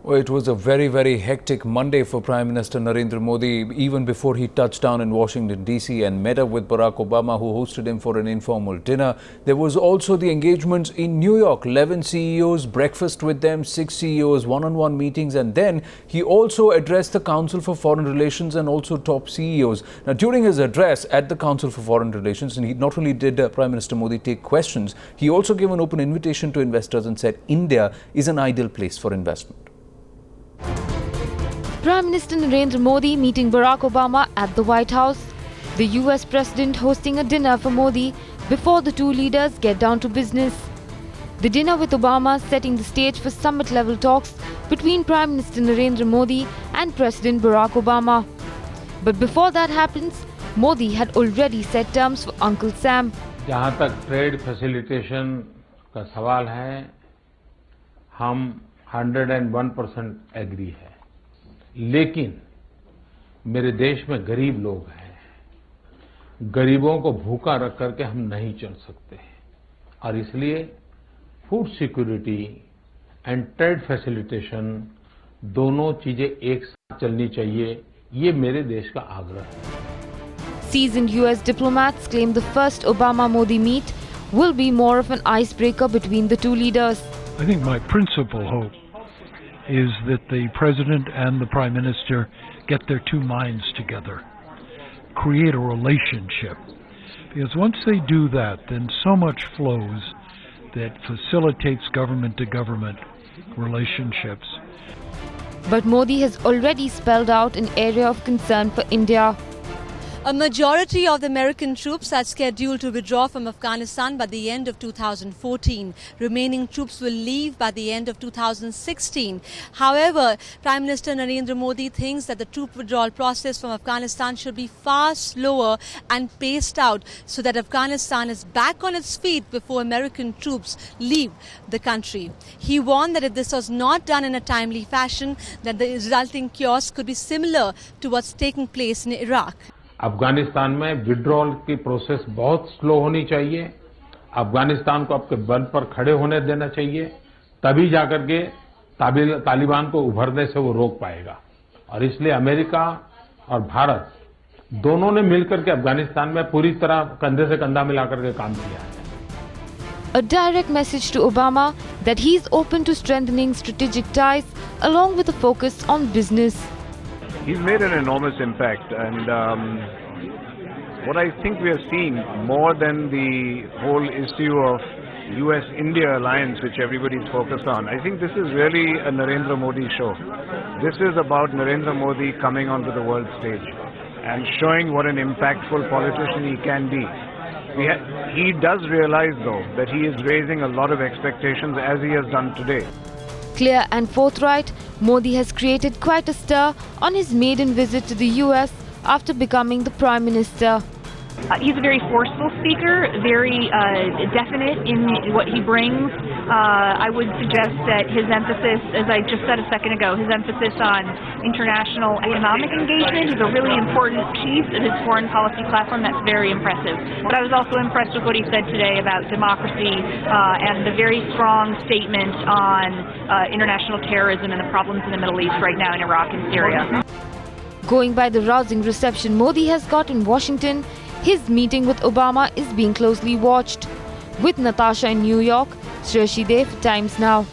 Well, it was a very, very hectic Monday for Prime Minister Narendra Modi, even before he touched down in Washington, D.C. and met up with Barack Obama, who hosted him for an informal dinner. There was also the engagements in New York, 11 CEOs, breakfast with them, 6 CEOs, one-on-one meetings, and then he also addressed the Council for Foreign Relations and also top CEOs. Now, during his address at the Council for Foreign Relations, and he not only did Prime Minister Modi take questions, he also gave an open invitation to investors and said India is an ideal place for investment. Prime Minister Narendra Modi meeting Barack Obama at the White House. The US President hosting a dinner for Modi before the two leaders get down to business. The dinner with Obama setting the stage for summit-level talks between Prime Minister Narendra Modi and President Barack Obama. But before that happens, Modi had already set terms for Uncle Sam. जहाँ तक trade facilitation का सवाल है, हम 101% agree है। लेकिन मेरे देश में गरीब लोग हैं। गरीबों को भूखा रख करके हम नहीं चल सकते और इसलिए food security and trade facilitation दोनों चीजें एक साथ चलनी चाहिए, ये मेरे देश का आग्रह है। Seasoned US diplomats claim the first Obama-Modi meet will be more of an icebreaker between the two leaders. I think my principal hope is that the President and the Prime Minister get their two minds together, create a relationship. Because once they do that, then so much flows that facilitates government-to-government relationships. But Modi has already spelled out an area of concern for India. A majority of the American troops are scheduled to withdraw from Afghanistan by the end of 2014. Remaining troops will leave by the end of 2016. However, Prime Minister Narendra Modi thinks that the troop withdrawal process from Afghanistan should be far slower and paced out so that Afghanistan is back on its feet before American troops leave the country. He warned that if this was not done in a timely fashion, that the resulting chaos could be similar to what's taking place in Iraq. Afghanistan में withdrawal की process बहुत slow होनी चाहिए। अफगानिस्तान को आपके बल पर खड़े होने देना चाहिए, तभी जाकर के तालिबान को उभरने से वो रोक पाएगा। और इसलिए अमेरिका और भारत दोनों ने मिलकर के अफगानिस्तान में पूरी तरह कंधे से कंधा मिलाकर के काम किया है। A direct message to Obama that he is open to strengthening strategic ties along with a focus on business. He's made an enormous impact, and what I think we are seeing more than the whole issue of US-India alliance, which everybody is focused on, I think this is really a Narendra Modi show. This is about Narendra Modi coming onto the world stage and showing what an impactful politician he can be. He does realize, though, that he is raising a lot of expectations as he has done today. Clear and forthright, Modi has created quite a stir on his maiden visit to the US after becoming the Prime Minister. He's a very forceful speaker, very definite in what he brings. I would suggest that his emphasis, as I just said a second ago, his emphasis on international economic engagement is a really important piece of his foreign policy platform. That's very impressive. But I was also impressed with what he said today about democracy and the very strong statement on international terrorism and the problems in the Middle East right now in Iraq and Syria. Going by the rousing reception Modi has got in Washington, his meeting with Obama is being closely watched. With Natasha in New York, Shreyashi Dev, Times Now.